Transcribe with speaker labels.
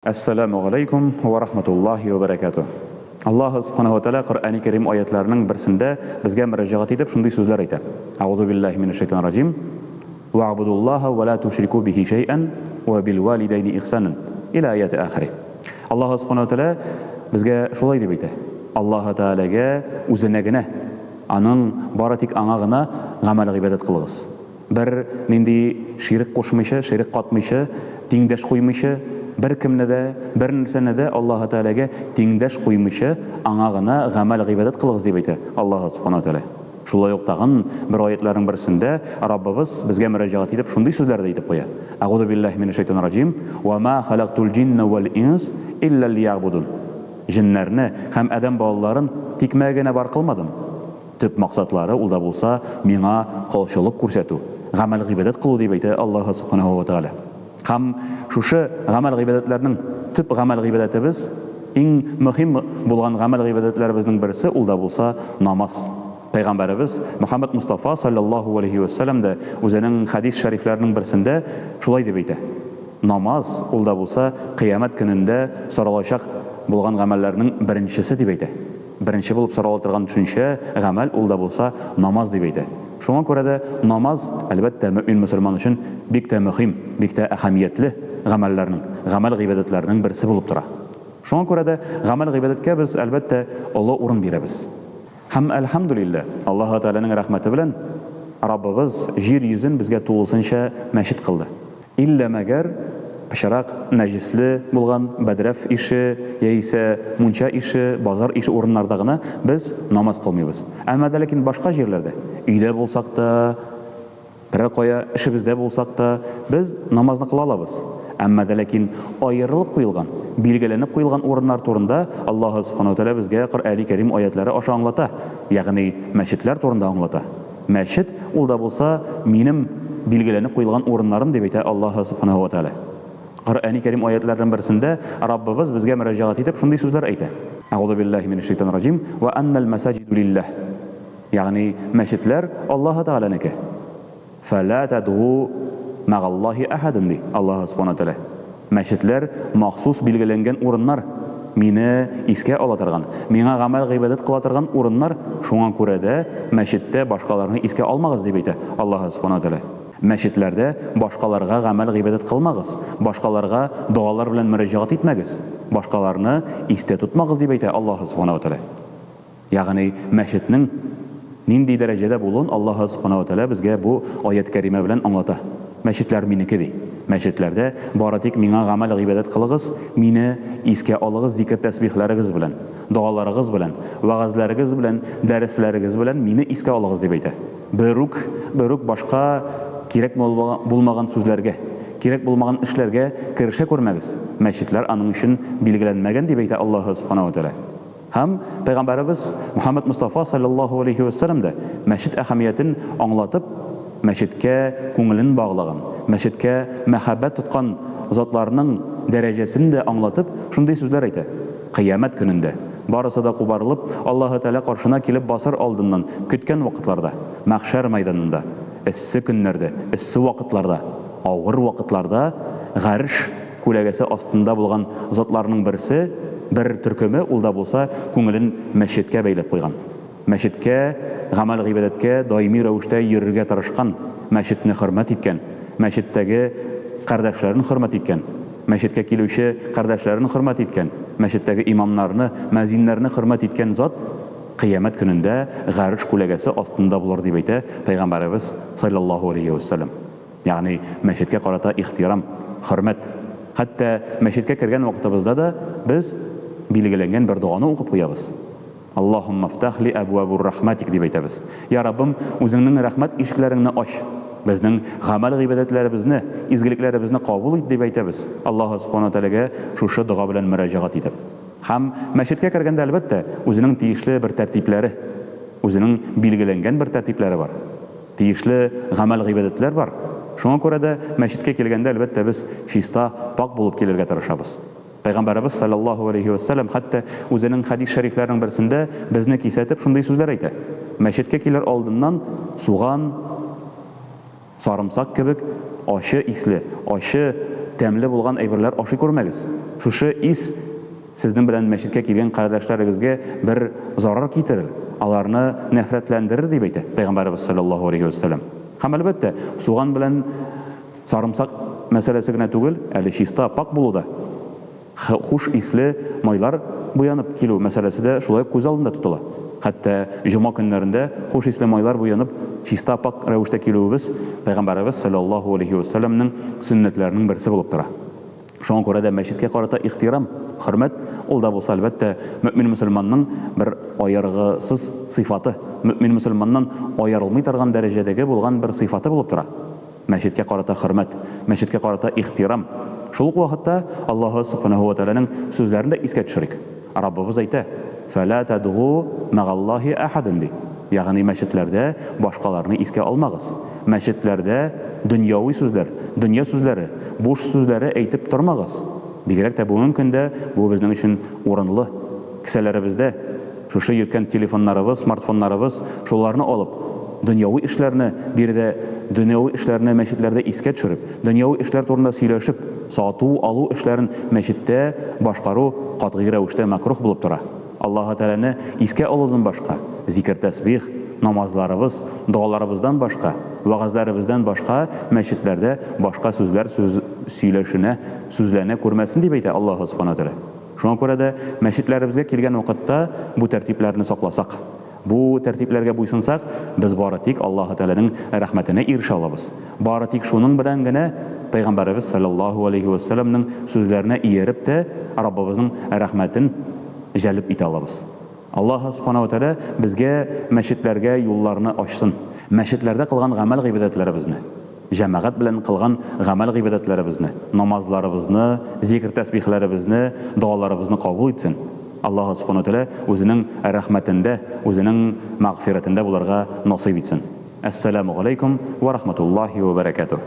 Speaker 1: Assalamu alaykum wa rahmatullohi va barakatuh. Alloh subhanahu va taolo Qur'oni Karim oyatlarining birisida bizga murojaat etib shunday so'zlar aytadi. A'udhu billahi minash shaytonir rajim. Wa'budulloha va la tushriku bihi shay'an va bil walidayni ihsanan ila oyati oxiri. Alloh subhanahu va taolo bizga shulay deb aytadi. Alloh taolaga o'zinagina, aning baratik anagına amal ibodat qilg'iz. Bir nindi shirk qo'shmishi, shirk qotmishi, tengdash qo'ymishi bir kimnede, bir nersenede Allah Teala'ga tengdaş qo'ymishi anagına amal ibodat qilg'iz deb aytadi Alloh subhanahu taolo. Shulay yo'qtag'in bir oyatlarning birisida Rabbimiz bizga murojaat etib shunday so'zlarni aytib qo'yadi. A'udhu billahi minash shaytonir rajim va ma xalaqtul jinna val ins illa liya'budun. Jinlarni ham adam bolalarin tikmagina bar qilmadim. Tüp maqsadlari ulda bo'lsa menga qo'shilib ko'rsatu, amal ibodat qilu deb aytadi Alloh subhanahu va taolo. Ham şuşu amal ibadatlarının tüp amal ibadatimiz eng muhim bo'lgan amal ibadatlarimizning birisi ulda bo'lsa namaz. Peygamberimiz Muhammed Mustafa sallallahu aleyhi ve sellem de o'zining hadis shariflarining birisida shulay deb aytadi. Namaz ulda bo'lsa qiyomat kunida so'ralashaq bo'lgan amallarning birinchisi deb aytadi. Birinchi bo'lib so'raladigan tushuncha amal ulda bo'lsa namaz deb aytadi. Şuna göre de namaz elbette mümin Müslüman için bek de mühim, bek de ahamiyetli amal ibadetlerinin birisi bulup dura. Şuna göre de amal ibadetke biz elbette Allah orun beremiz. Hem elhamdülillah Allah Teala'nın rahmeti bilen Rabbimiz yer yüzün bizge tuğulsınca meşit kıldı. İlla meğer pişarak necisli bulgan bedraf işi, yeyse munça işi, bazar işi orunlardağına biz namaz kılmıyoruz. Ama da lakin başka yerlerde, uyda bulsak da, bir koya işimizde bulsak da biz namazını kıla alabız. Ama da lakin ayrılıp koyulgan, belgelenip koyulgan orunlar turunda Allah subhanahu teala bizge Qur'oni Karim ayetleri aşağı anlata. Yani meşitler turunda anlata. Meşit ulda bulsa benim belgelenip koyulgan orunlarım deb aytadi Allah subhanahu wa taala. Qur'oni Karim oyatlarining birisida Rabbimiz bizga murojaat etib shunday so'zlar aytadi. A'udhu billahi minash shaytonir rajim va annal masajidu lillah. Ya'ni masjidlar Alloh taolaniki. Fala tad'u ma'allahi ahadan di. Alloh subhanahu taala. Masjidlar maxsus belgilangan o'rinlar, meni esga olatirgan, menga amal ibodat qilatirgan o'rinlar, shunga ko'ra de masjidda boshqalarni esga olmag'iz deb aytadi Alloh subhanahu taala. Meşitlerde başkalarına amal ibadet kılmağız, başkalarına dualar bilen müracaat etmeğiz, başkalarını iste tutmağız diye aytadi Allah subhanahu wa taala. Yani meşitnin nindi derecede bulun Allah subhanahu wa taala bizge bu ayet kerime bilen anlata. Meşitler miniki dey. Meşitlerde baratik minga amal ibadet kılığız, mini iske alığız zikir tesbihleriniz bilen, dualarınız bilen, vaazlarınız bilen, dersleriniz bilen mini iske alığız diye aytadi. Börük başka gerek bulmagan sözlerge, gerek bulmagan işlerge kirişe görmegiz. Meşitler anın için bilgilenmegen diye aytadi Allah subhanahu wa taala. Hem Peygamberimiz Muhammed Mustafa sallallahu aleyhi ve sellem de meşit ahamiyetini anlatıp meşitke көңілін bağlagan, meşitke mehabbet tutkan zatlarının derecesini de anlatıp şunday sözler aytadi. Kıyamet gününde barısı da kubarılıp Allah Teala karşına kelip basar aldından kütken vakitlarda, mahşer meydanında, essi günlerde, essi vakitlarda, ağır vakitlarda garish ko'lagasi ostunda bo'lgan zatlarning birisi bir türkümü ulda bo'lsa ko'ngilin masjidga baylab qo'ygan. Masjidga amal ibodatga doimiy ravishda yurishga tirishgan, masjidni hurmat etgan, masjiddagi qardoshlarni hurmat etgan, masjidga keluvchi qardoshlarni hurmat etgan, masjiddagi imomlarni, muazzinlarni hurmat etgan zot qiyomat kunida g'arish ko'lagasi ostunda bo'lar deb aytadi Payg'ambarimiz sallallohu alayhi vasallam. Ya'ni masjidga qarata ihtirom, hurmat. Hatto masjidga kirgan vaqtimizda da biz belgilangan bir duoni o'qib qo'yamiz. Allohumma iftah li abwabur rahmatik deb aytamiz. Ya Rabbim, o'zingning rahmat eshiklaringni och. Bizning amal ibodatlarimizni, izgiliklarimizni qabul et deb aytamiz. Alloh subhanahu taolaga shu duo bilan murojaat etib. Ham masjidga kirganda albatta o'zining tegishli bir tartiblari, o'zining belgilangan bir tartiblari bor. Tegishli amal ibodatlar bor. Shunga ko'ra da masjidga kelganda albatta biz shista pok bo'lib kelirga tirishamiz. Peygamberimiz sallallahu aleyhi ve sellem hatta o'zining hadis shariflarining birisida bizni kesatib shunday so'zlar aytadi. Masjidga kelar oldindan so'g'an, sarımsak kebek, aşı isli, aşı тәмле булган әйберләр ашый күрмәгез. Шушы ис сезнең белән мәчеткә килгән кардәшләрегезгә бер зарар китерер, аларны нәфрәтләндерер дип әйтә Пәйгамбәрбез саллаллаһу алейхи ва саллям. Һәм әлбәттә, суган белән сарымсак мәсьәләсе генә түгел, әле чиста пак булуда. Хуш исле майлар буянып килү мәсьәләсе дә шулай күз алдында тотыла. Хәтта җома көннәрендә хуш исле майлар буянып чиста пак рәвештә килүебез Пәйгамбәрбез саллаллаһу алейхи ва саллямның сөннәтләренең берсе булып тора. Шуңа күрә дә мәчеткә карата ихтирам, хөрмәт ул да булса әлбәттә мөмин мөселманның бер аергысыз сыйфаты, мөмин мөселманнан аерылмый торган дәрәҗәдәге булган бер сыйфаты булып тора. Мәчеткә карата хөрмәт, мәчеткә карата ихтирам. Шул ук вакытта Аллаһ субханаһу ва тааляның сүзләрен дә искә төшерик. Раббыбыз әйтә: "Фәлә тадгу магаллаһи ахадын" ди. Ягъни мәчетләрдә башкаларны искә алмагыз. Мәчетләрдә дөньяви сүзләр, дөнья сүзләре, буш сүзләре әйтеп тормагыз. Бигрәк тә бүгенге көндә бу безнең өчен урынлы. Кисәләребездә шушы йөрткән телефоннарыбыз, смартфоннарыбыз, шуларны алып, дөньяви эшләрне бирдә, дөньяви эшләрне мәчетләрдә искә төшереп, дөньяви эшләр турында сөйләшеп, сату, алу эшләрен мәчеттә башкару катгый рәвештә макрух булып тора. Аллаһ Тәгаләне искә алудан башка, зикр, тәсбих, намазларыбыз, дуаларыбыздан башка, вагазларыбыздан башка мәчетләрдә башка сүзләр сөйләшенә, сүзләнә күрмәсен дип әйтә Аллаһ Субханаһу Тәгалә. Шуңа күрә дә мәчетләребезгә килгән вакытта бу тәртипләрне сакласак, бу тәртипләргә буйсынсак, без бары тик Аллаһ Тәгаләнең рәхмәтенә ирешә алабыз. Бары тик шуның белән генә Пәйгамбәрбез саллаллаһу алейхи ва саллямның сүзләренә иереп тә Раббыбызның рәхмәтен җәлеп итә алабыз. Аллаһ Субханаһу Тәгалә безгә мәчетләргә юлларны ачсын. Мәчетләрдә кылган гамәл гыйбадәтләребезне, җәмәгать белән кылган гамәл гыйбадәтләребезне, намазларыбызны, зикр тәсбихләребезне, дуаларыбызны кабул итсен. Аллаһ Субханаһу Тәгалә үзенең рәхмәтендә, үзенең мәгъфирәтендә буларга насыйп итсен. Ассаламу алейкум ва рахматуллаһи ва баракатуһ.